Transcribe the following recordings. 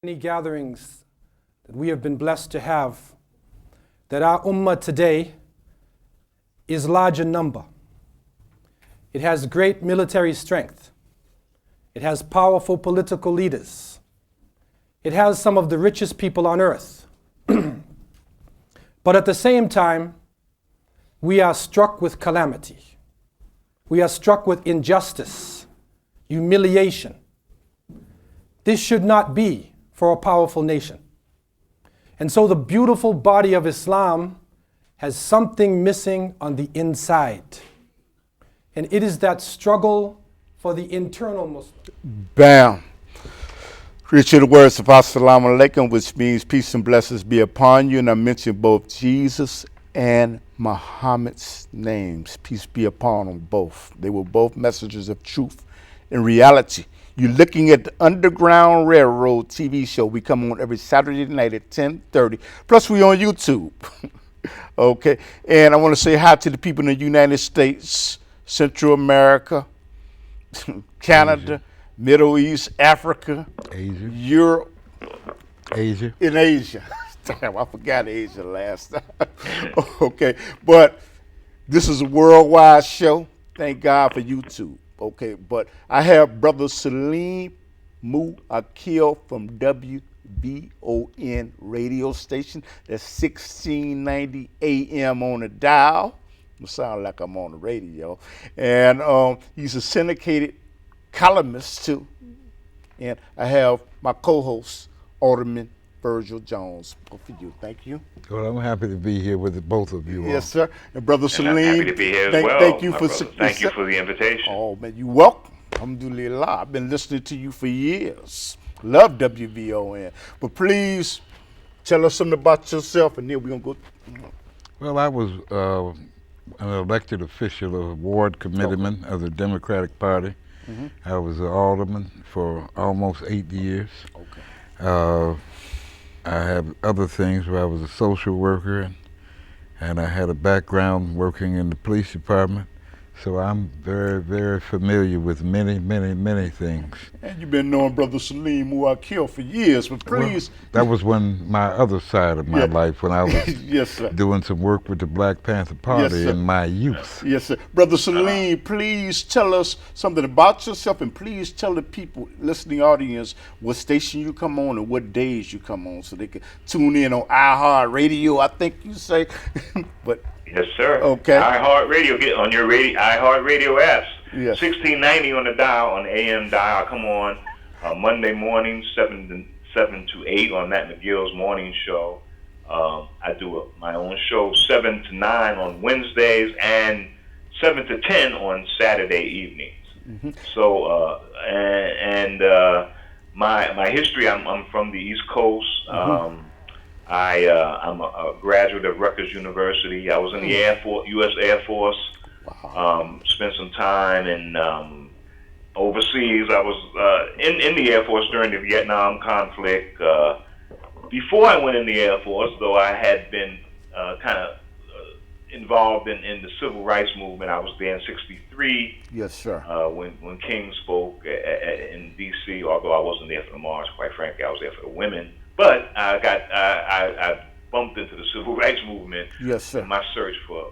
Many gatherings that we have been blessed to have, that our ummah today is large in number. It has great military strength. It has powerful political leaders. It has some of the richest people on earth. But at the same time, we are struck with calamity. We are struck with injustice, humiliation. This should not be for a powerful nation. And so the beautiful body of Islam has something missing on the inside. And it is that struggle for the internal Muslim. Bam. Reach the words of Assalamu alaikum, which means peace and blessings be upon you. And I mentioned both Jesus and Muhammad's names. Peace be upon them both. They were both messengers of truth. In reality, you're looking at the Underground Railroad TV show. We come on every Saturday night at 10:30. Plus, we on YouTube. Okay. And I want to say hi to the people in the United States, Central America, Canada, Asia. Middle East, Africa, Asia, Europe, Asia. In Asia. Damn, I forgot Asia last time. Okay. But this is a worldwide show. Thank God for YouTube. Okay, but I have Brother Salim Akil from WVON radio station. That's 1690 AM on the dial. It sound like I'm on the radio. And he's a syndicated columnist too. And I have my co-host, Alderman Virgil Jones. Both for you. Thank you. Well, I'm happy to be here with both of you. Yes, sir. And Brother Salim. I'm happy to be here as well. Thank you Thank you for the invitation. Oh, man, you welcome. Alhamdulillah. I've been listening to you for years. Love WVON. But please tell us something about yourself, and then we're going to go. Well, I was an elected official of ward committeeman of the Democratic Party. Mm-hmm. I was an alderman for almost 8 years. Okay. I have other things where I was a social worker, and I had a background working in the police department. So I'm very, very familiar with many, many, many things. And you've been knowing Brother Salim Akil for years, but please. Well, that was when my other side of my life, when I was yes, sir. Doing some work with the Black Panther Party in my youth. Yes, sir. Brother Salim, please tell us something about yourself, and please tell the people, listening audience, what station you come on and what days you come on so they can tune in on iHeartRadio, I think you say. But yes, sir. Okay. iHeartRadio, get on your iHeartRadio apps. Yes. 1690 on the dial, on the AM dial. I come on Monday morning, 7 to 8 on Matt McGill's morning show. I do my own show 7 to 9 on Wednesdays and 7 to 10 on Saturday evenings. Mm-hmm. So, my history, I'm from the East Coast. Mm-hmm. I'm a graduate of Rutgers University. I was in the Air Force, U.S. Air Force. Wow. Spent some time in overseas. I was in the Air Force during the Vietnam conflict. Before I went in the Air Force, though, I had been kind of involved in the civil rights movement. I was there in '63. Yes, sir. When King spoke in D.C., although I wasn't there for the march, quite frankly, I was there for the women. But I bumped into the civil rights movement. Yes, sir. In my search for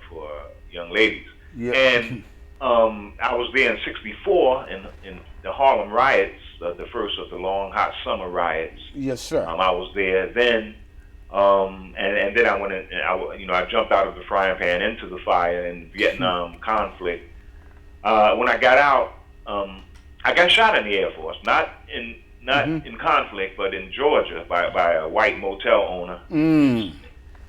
young ladies. Yeah. And I was there in '64 in the Harlem riots, the first of the long hot summer riots. Yes, sir. I was there then, and then I went in. I jumped out of the frying pan into the fire in the Vietnam conflict. When I got out, I got shot in the Air Force, not in conflict, but in Georgia by a white motel owner. Mm.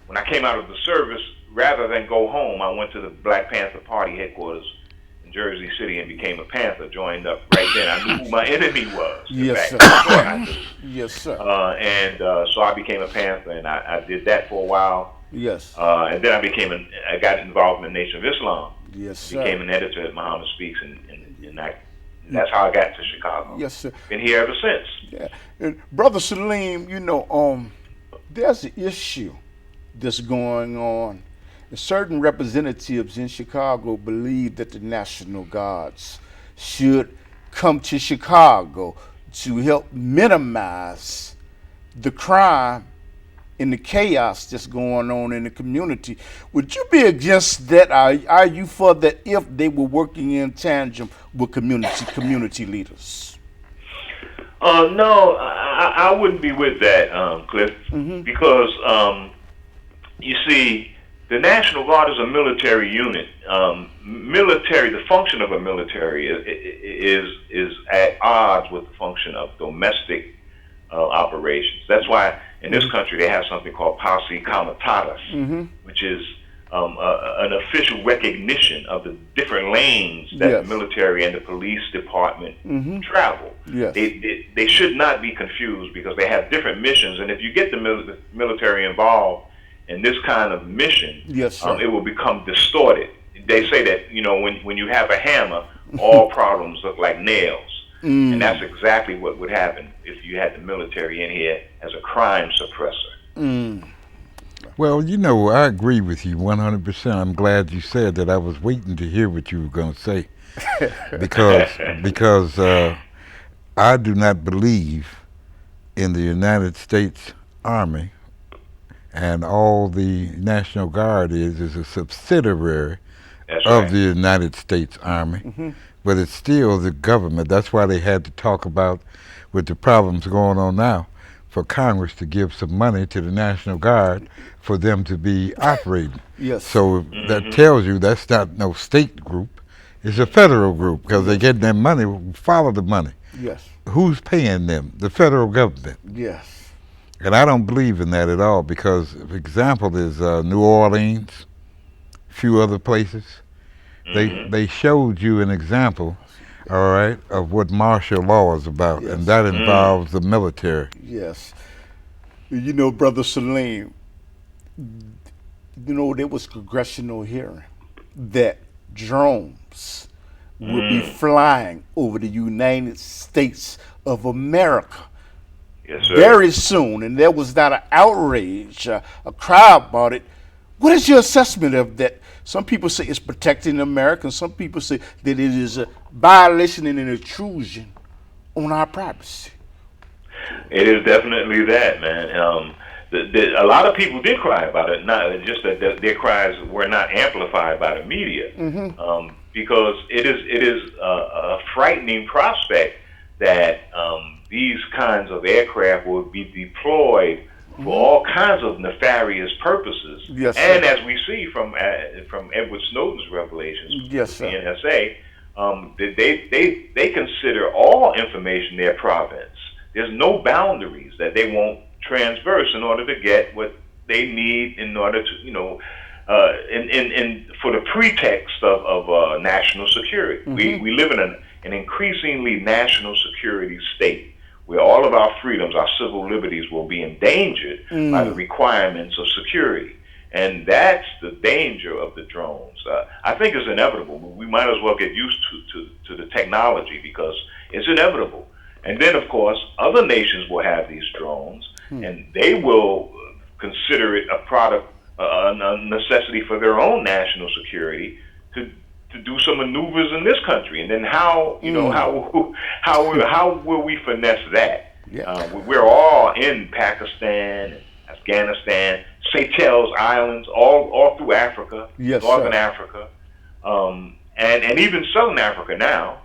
When I came out of the service, rather than go home, I went to the Black Panther Party headquarters in Jersey City and became a Panther, joined up right then. I knew who my enemy was. Yes, sir. Yes, sir. So I became a Panther, and I did that for a while. Yes. And then I got involved in the Nation of Islam. Yes, sir. Became an editor at Muhammad Speaks, and that's how I got to Chicago. Yes, sir. Been here ever since. Yeah. And Brother Salim, there's an issue that's going on. And certain representatives in Chicago believe that the National Guards should come to Chicago to help minimize the crime and the chaos that's going on in the community. Would you be against that? Are you for that if they were working in tandem with community leaders? No, I wouldn't be with that, Cliff, because you see, the National Guard is a military unit. The function of a military is at odds with the function of domestic operations. That's why in this country they have something called posse comitatus, which is an official recognition of the different lanes that the military and the police department travel. Yes. They should not be confused because they have different missions, and if you get the military involved in this kind of mission, it will become distorted. They say that, you know, when you have a hammer, all problems look like nails. And that's exactly what would happen if you had the military in here as a crime suppressor. Well, you know, I agree with you 100%. I'm glad you said that. I was waiting to hear what you were going to say. because I do not believe in the United States Army, and all the National Guard is a subsidiary of the United States Army. But it's still the government. That's why they had to talk about, with the problems going on now, for Congress to give some money to the National Guard for them to be operating. So that tells you that's not no state group. It's a federal group because they get their money, follow the money. Who's paying them? The federal government. And I don't believe in that at all because, for example, is New Orleans, a few other places. They showed you an example, all right, of what martial law is about, and that involves the military. You know, Brother Salim, you know, there was congressional hearing that drones will be flying over the United States of America very soon, and there was not an outrage, a cry about it. What is your assessment of that? Some people say it's protecting America, and some people say that it is a violation and an intrusion on our privacy. It is definitely that, man. A lot of people did cry about it, not just that their cries were not amplified by the media, because it is a frightening prospect that these kinds of aircraft will be deployed for all kinds of nefarious purposes. And as we see from Edward Snowden's revelations, the NSA, they consider all information their province. There's no boundaries that they won't transverse in order to get what they need in order to, you know, for the pretext of national security. We live in an increasingly national security state, where all of our freedoms, our civil liberties will be endangered by the requirements of security. And that's the danger of the drones. I think it's inevitable. We might as well get used to the technology because it's inevitable. And then, of course, other nations will have these drones, and they will consider it a product, a necessity for their own national security to do some maneuvers in this country, and then how will we finesse that? We're all in Pakistan, Afghanistan, Seychelles Islands, all through Africa, Northern Africa, and even Southern Africa now,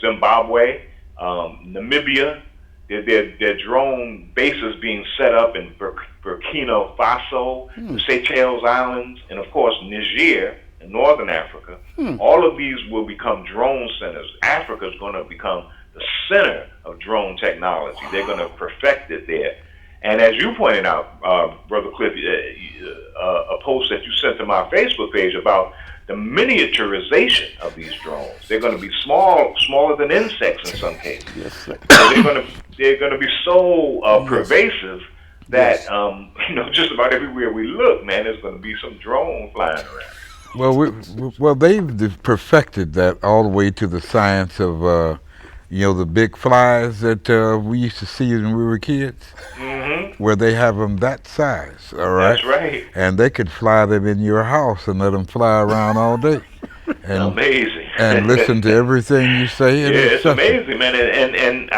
Zimbabwe, Namibia. There are drone bases being set up in Burkina Faso, the Seychelles Islands, and of course Niger in Northern Africa. All of these will become drone centers. Africa is going to become the center of drone technology. They're going to perfect it there. And as you pointed out, Brother Cliff, a post that you sent to my Facebook page about the miniaturization of these drones. They're going to be smaller than insects in some cases. So they're going to be so pervasive that just about everywhere we look, man, there's going to be some drone flying around. Well, they've perfected that all the way to the science of, the big flies that we used to see when we were kids, where they have them that size, all right? That's right. And they could fly them in your house and let them fly around all day. And, amazing. And listen to everything you say. It's amazing, man. And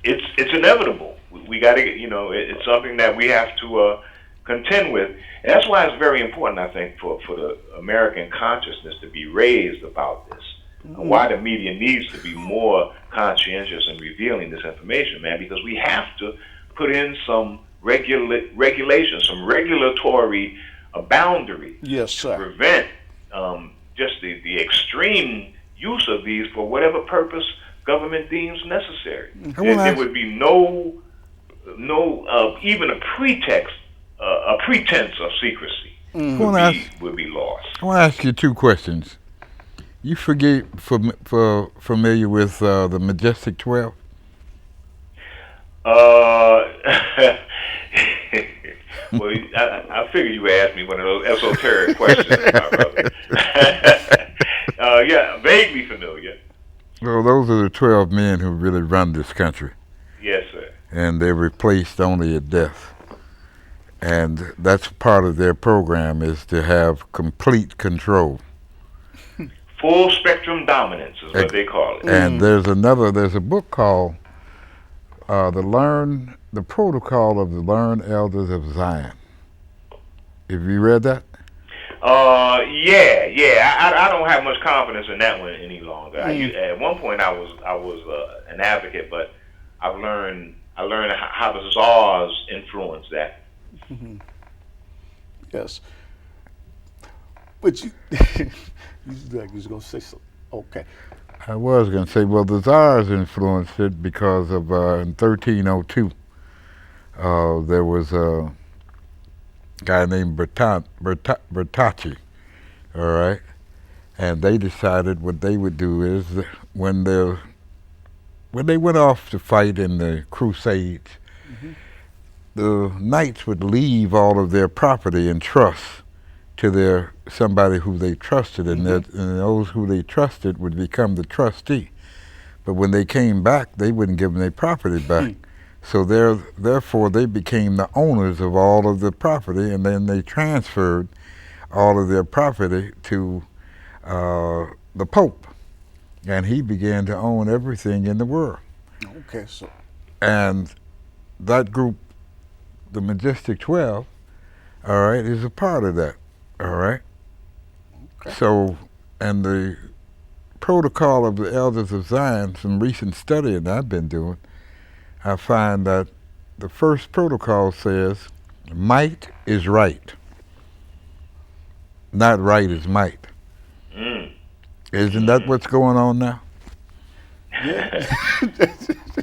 it's inevitable. We got to, it's something that we have to contend with. And that's why it's very important, I think, for the American consciousness to be raised about this. Why the media needs to be more conscientious in revealing this information, man, because we have to put in some regulations, some regulatory boundary Yes, sir. to prevent just the extreme use of these for whatever purpose government deems necessary. There would be no even a pretense of secrecy would be lost. I want to ask you two questions. You familiar with the Majestic 12? Well, I figured you would ask me one of those esoteric questions, my brother. Yeah, vaguely familiar. Well, those are the 12 men who really run this country. Yes, sir. And they're replaced only at death. And that's part of their program, is to have complete control. Full spectrum dominance is what they call it. And there's a book called The Protocol of the Learned Elders of Zion. Have you read that? Yeah. I don't have much confidence in that one any longer. At one point I was an advocate, but I learned how the czars influence that. Yes. But you was going to say something. Okay. I was going to say, well, the czars influenced it because of in 1302, there was a guy named Bertacci, all right? And they decided what they would do is when they went off to fight in the Crusades, the knights would leave all of their property in trust to somebody who they trusted, and those who they trusted would become the trustee. But when they came back, they wouldn't give them their property back. So therefore, they became the owners of all of the property, and then they transferred all of their property to the Pope, and he began to own everything in the world. Okay, so. And that group, the Majestic 12, all right, is a part of that, all right? Okay. So, and the protocol of the Elders of Zion, some recent studying I've been doing, I find that the first protocol says, might is right, not right is might. Isn't that what's going on now? Yeah.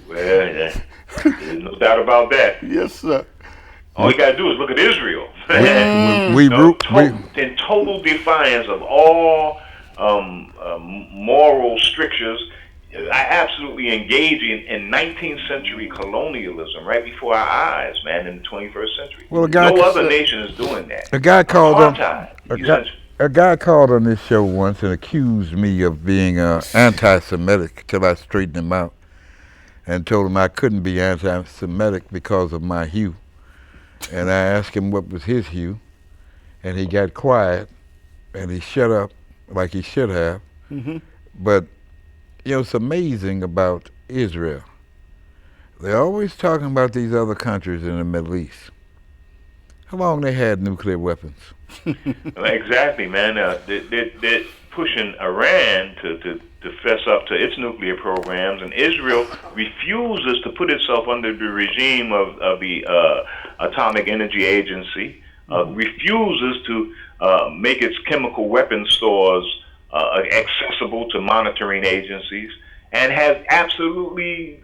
Well, there's no doubt about that. Yes, sir. All you got to do is look at Israel. In total defiance of all moral strictures, absolutely engaging in 19th century colonialism right before our eyes, man, in the 21st century. Well, no other nation is doing that. A guy called on this show once and accused me of being anti-Semitic till I straightened him out and told him I couldn't be anti-Semitic because of my hue. And I asked him what was his hue, and he got quiet, and he shut up like he should have. But, it's amazing about Israel. They're always talking about these other countries in the Middle East. How long they had nuclear weapons? Exactly, man. They're pushing Iran to fess up to its nuclear programs, and Israel refuses to put itself under the regime of the Atomic Energy Agency, refuses to make its chemical weapons stores accessible to monitoring agencies, and has absolutely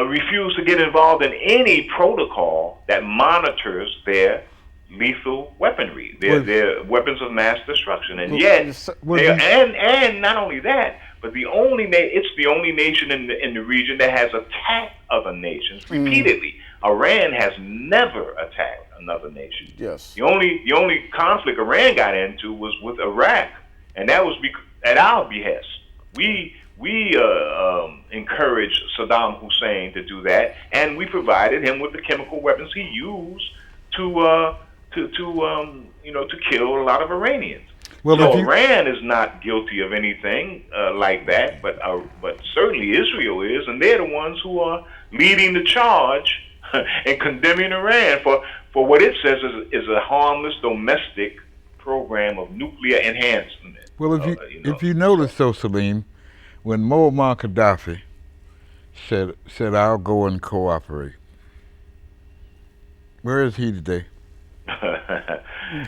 refused to get involved in any protocol that monitors their lethal weaponry, their weapons of mass destruction. And yet, and not only that, but it's the only nation in the region that has attacked other nations repeatedly. Iran has never attacked another nation. Yes. The only conflict Iran got into was with Iraq, and that was at our behest. We encouraged Saddam Hussein to do that, and we provided him with the chemical weapons he used to kill a lot of Iranians. Well, So if you Iran is not guilty of anything like that, but certainly Israel is, and they're the ones who are leading the charge and condemning Iran for what it says is a harmless domestic program of nuclear enhancement. well if you notice though, Salim, when Muammar Gaddafi said I'll go and cooperate, where is he today?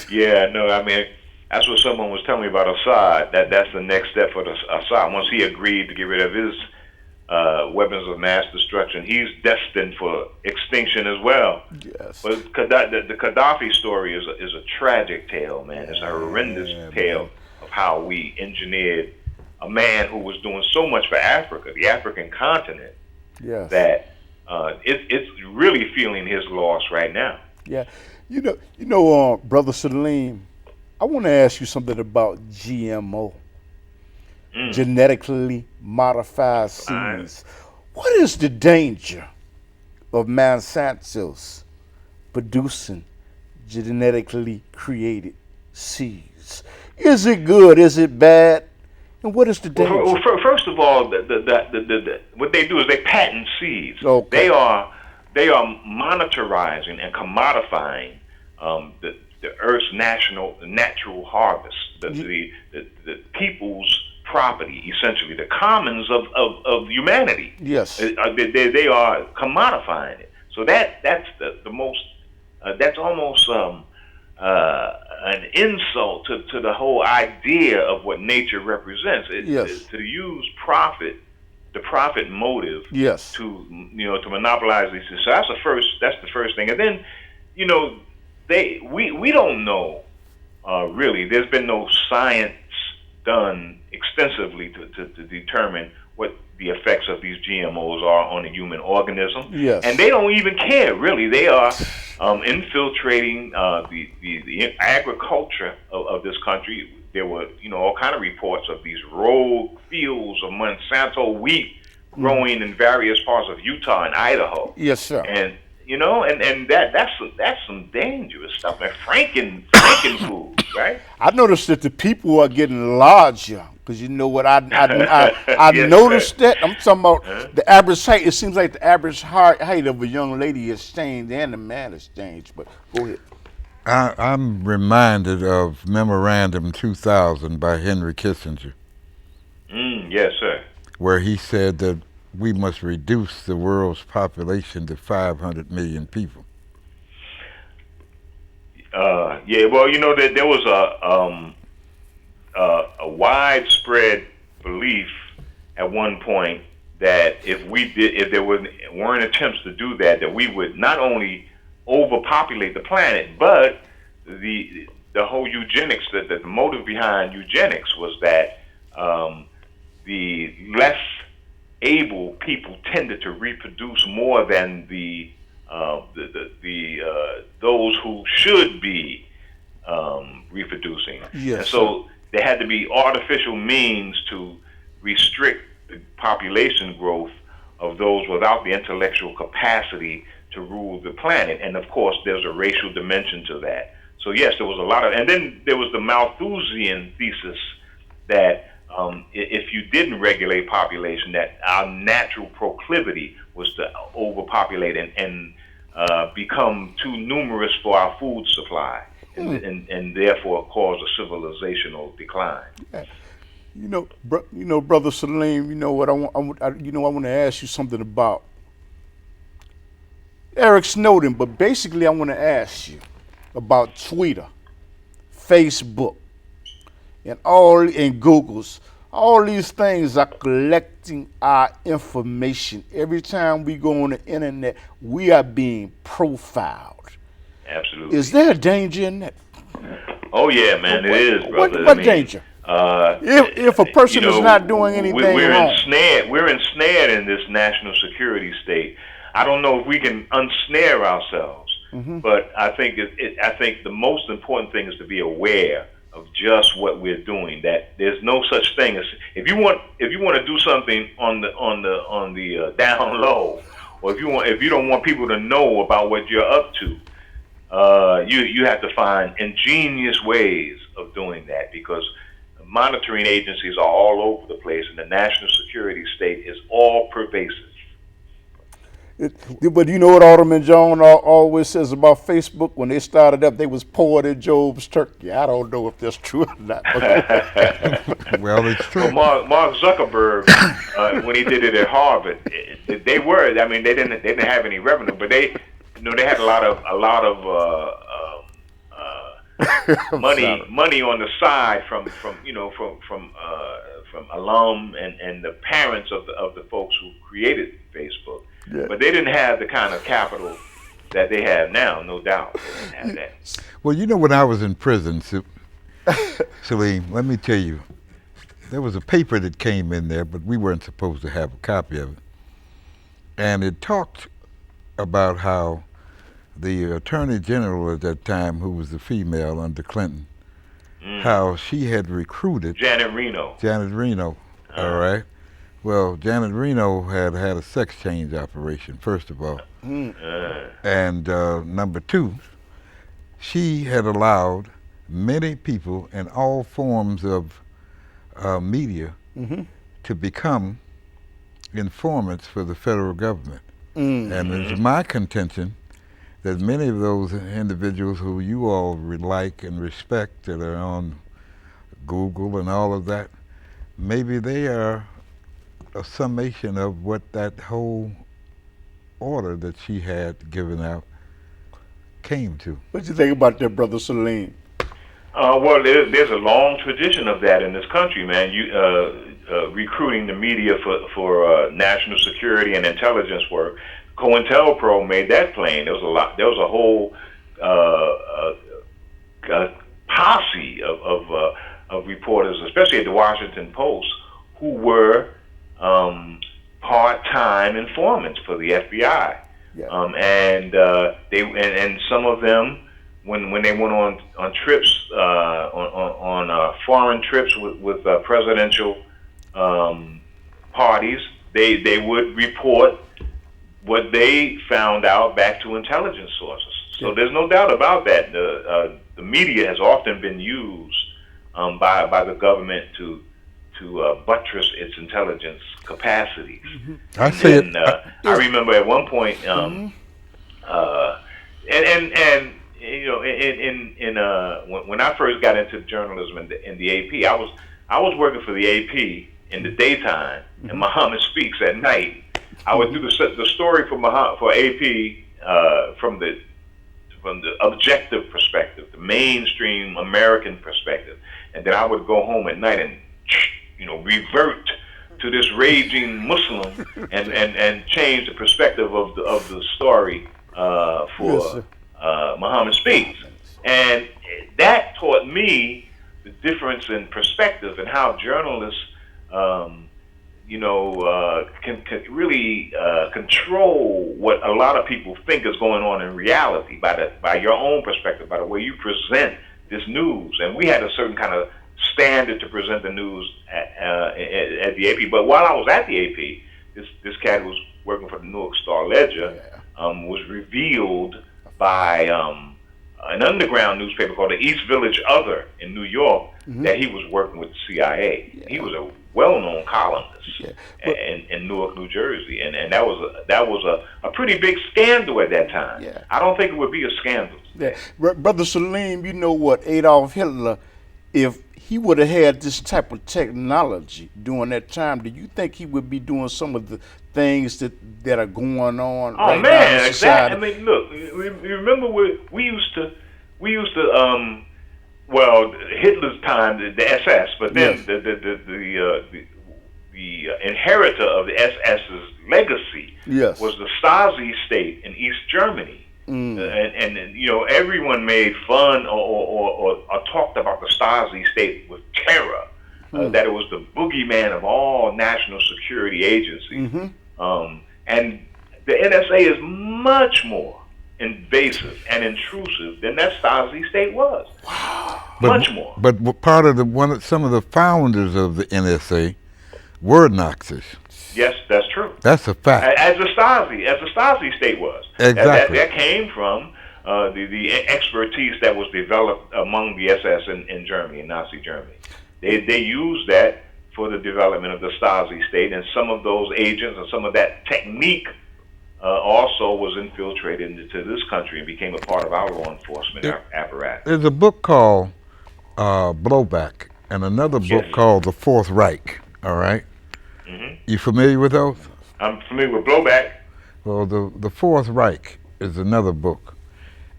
Yeah, no, I mean, that's what someone was telling me about Assad. That's the next step for Assad. Once he agreed to get rid of his weapons of mass destruction, he's destined for extinction as well. Yes. But the Gaddafi story is a tragic tale, man. It's a horrendous tale of how we engineered a man who was doing so much for Africa, the African continent, Yes. that it's really feeling his loss right now. Yeah. Brother Salim, I want to ask you something about GMO, genetically modified seeds. What is the danger of Monsanto's producing genetically created seeds? Is it good? Is it bad? And what is the danger? Well, first of all, what they do is they patent seeds. Okay. They are monitorizing and commodifying the Earth's natural harvest, the people's property, essentially, the commons of humanity. Yes. They are commodifying it. So that's the most. That's almost an insult to the whole idea of what nature represents. Yes. To use profit, the profit motive, yes, to monopolize these. So that's the first thing. And then, we don't know really. There's been no science done extensively to determine what the effects of these GMOs are on the human organism. Yes. And they don't even care, really. They are infiltrating the agriculture of this country. There were, all kind of reports of these rogue fields of Monsanto wheat growing in various parts of Utah and Idaho. Yes, sir. And that's some dangerous stuff. And Franken food, right? I noticed that the people are getting larger. Because you know what I Yes, noticed sir. that. I'm talking about the average height. It seems like the average height of a young lady has changed and a man has changed. But go ahead. I'm reminded of Memorandum 2000 by Henry Kissinger. Yes, sir. Where he said that we must reduce the world's population to 500 million people. Yeah, well, that there was a widespread belief at one point that if there weren't attempts to do that we would not only overpopulate the planet, but the whole eugenics, that the motive behind eugenics was that the less able people tended to reproduce more than those who should be reproducing. Yes. And so there had to be artificial means to restrict the population growth of those without the intellectual capacity to rule the planet. And of course, there's a racial dimension to that. So yes, there was a lot of, and then there was the Malthusian thesis that if you didn't regulate population, that our natural proclivity was to overpopulate and become too numerous for our food supply. And therefore cause a civilizational decline. Yeah. Brother Salim, what I want to ask you something about Eric Snowden, but basically I want to ask you about Twitter, Facebook, and Google's. All these things are collecting our information. Every time we go on the internet, we are being profiled. Absolutely. Is there a danger in that? Oh yeah, man, it is, brother. What danger? If a person is not doing anything wrong, we're ensnared in this national security state. I don't know if we can unsnare ourselves, but I think I think the most important thing is to be aware of just what we're doing. That there's no such thing as if you want to do something on the down low, or if you don't want people to know about what you're up to. you have to find ingenious ways of doing that, because monitoring agencies are all over the place, and the national security state is all pervasive. But you know what Alderman John always says about Facebook? When they started up, they was poured in Job's turkey. I don't know if that's true or not. Well, it's true. Well, Mark Zuckerberg, when he did it at Harvard, they were. I mean, they didn't have any revenue, but they had a lot of money on the side from alum and the parents of the folks who created Facebook. Yeah. But they didn't have the kind of capital that they have now, no doubt. They didn't have that. Well, when I was in prison, Salim, let me tell you, there was a paper that came in there, but we weren't supposed to have a copy of it. And it talked about how the Attorney General at that time, who was the female under Clinton, how she had recruited Janet Reno. All right. Well, Janet Reno had a sex change operation, first of all. And number two, she had allowed many people in all forms of media to become informants for the federal government. And it's my contention that many of those individuals who you all like and respect, that are on Google and all of that, maybe they are a summation of what that whole order that she had given out came to. What do you think about that, Brother Salim? Well, there's a long tradition of that in this country, man. Recruiting the media for national security and intelligence work. COINTELPRO made that plain. There was a whole posse of reporters, especially at the Washington Post, who were part-time informants for the FBI. Yeah. And some of them, when they went on trips, on foreign trips with presidential parties, they would report what they found out back to intelligence sources. So there's no doubt about that. The media has often been used by the government to buttress its intelligence capacity. I say it. I remember at one point, when I first got into journalism in the AP, I was working for the AP in the daytime, and Muhammad Speaks at night. I would do the story for AP from the objective perspective, the mainstream American perspective, and then I would go home at night and revert to this raging Muslim and change the perspective of the story for Muhammad Speaks, and that taught me the difference in perspective and how journalists can really control what a lot of people think is going on in reality by your own perspective, by the way you present this news. And we had a certain kind of standard to present the news at the AP. But while I was at the AP, this cat who was working for the Newark Star Ledger was revealed by an underground newspaper called the East Village Other in New York that he was working with the CIA. Yeah. He was a well-known columnist in Newark, New Jersey, and that was a pretty big scandal at that time. Yeah. I don't think it would be a scandal today. Yeah. Brother Salim, you know what, Adolf Hitler, if he would have had this type of technology during that time, do you think he would be doing some of the things that are going on right now in society? Exactly. I mean, look, you remember we used to Hitler's time, the SS, but then the inheritor of the SS's legacy was the Stasi state in East Germany. And everyone made fun or talked about the Stasi state with terror, that it was the boogeyman of all national security agencies. And the NSA is much more invasive and intrusive than that Stasi state was. Wow. Much more. But part of some of the founders of the NSA were Nazis. Yes, that's true. That's a fact. As the Stasi state was. Exactly. That came from the expertise that was developed among the SS in Germany, in Nazi Germany. They used that for the development of the Stasi state, and some of those agents and some of that technique also was infiltrated into this country and became a part of our law enforcement apparatus. There's a book called Blowback and another book called The Fourth Reich, all right? You familiar with those? I'm familiar with Blowback. Well, the Fourth Reich is another book,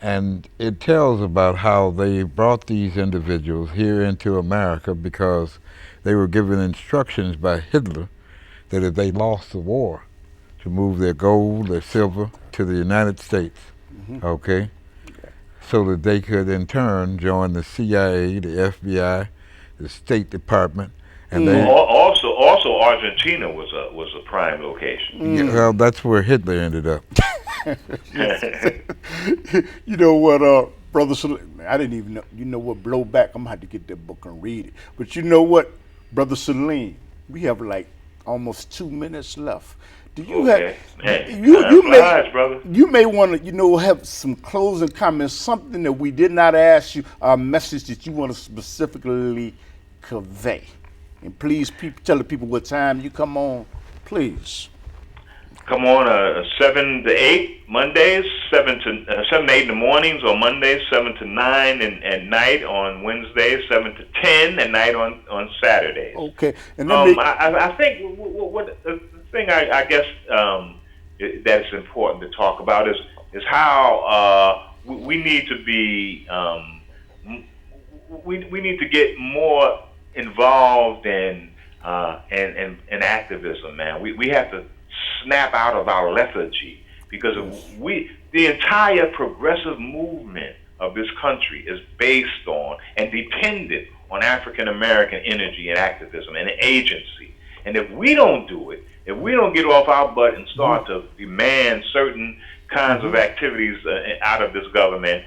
and it tells about how they brought these individuals here into America because they were given instructions by Hitler that if they lost the war, to move their gold, their silver to the United States, okay? So that they could in turn join the CIA, the FBI, the State Department, and they also Argentina was a prime location. Yeah, well, that's where Hitler ended up. You know what, Brother Salim, I didn't even know. You know what, Blowback? I'm gonna have to get that book and read it. But you know what, Brother Salim, we have like almost 2 minutes left. Do you have you may want to have some closing comments, something that we did not ask you, a message that you want to specifically convey, and please tell the people what time you come on, please. Come on 7 to 8 Mondays, 7 to 8 in the mornings on Mondays, 7 to 9 at night on Wednesdays, 7 to 10 at night on Saturdays. Okay, and I think what the thing I guess that's important to talk about is how we need to be we need to get more involved in activism, man. We have to snap out of our lethargy, because the entire progressive movement of this country is based on and dependent on African American energy and activism and agency. And if we don't do it, if we don't get off our butt and start to demand certain kinds of activities out of this government,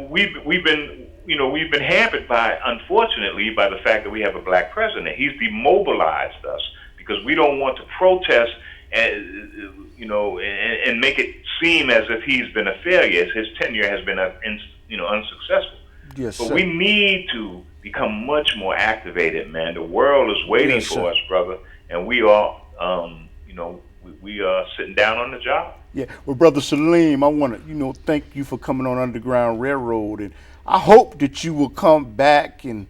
we've been hampered unfortunately by the fact that we have a black president. He's demobilized us because we don't want to protest and make it seem as if he's been a failure. His tenure has been unsuccessful. Yes, but sir. we need to become much more activated, man. The world is waiting for us, brother, and we are, we are sitting down on the job. Yeah, well, Brother Salim, I want to, thank you for coming on Underground Railroad, and I hope that you will come back and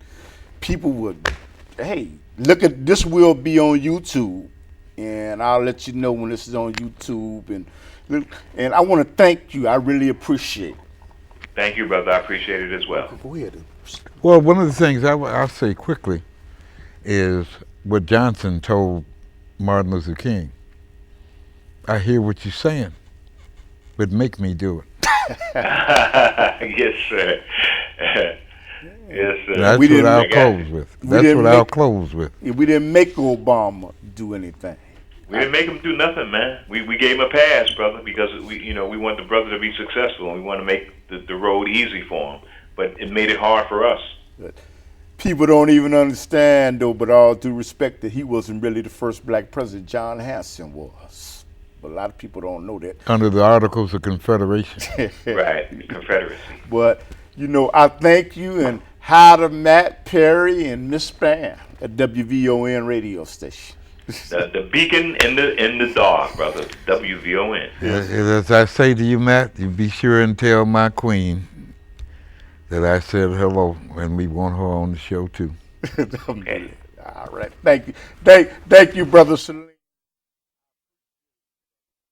people would, hey, look at this. Will be on YouTube, and I'll let you know when this is on YouTube, and I want to thank you. I really appreciate it. Thank you, brother. I appreciate it as well. Go ahead. Well, one of the things I'll say quickly is what Johnson told Martin Luther King. I hear what you're saying, but make me do it. Yes, sir. Yes, sir. That's what I'll close with. That's what I'll close with. We didn't make Obama do anything. We didn't make him do nothing, man. We gave him a pass, brother, because we want the brother to be successful, and we want to make the road easy for him. But it made it hard for us. People don't even understand, though, but all due respect, that he wasn't really the first black president. John Hanson was. But a lot of people don't know that. Under the Articles of Confederation. Right, Confederacy. But, I thank you, and hi to Matt Perry and Miss Spam at WVON radio station. The beacon in the dark, brother. WVON. As I say to you, Matt, you be sure and tell my queen that I said hello, and we want her on the show too. Okay. All right. Thank you. Thank you, Brother Salim.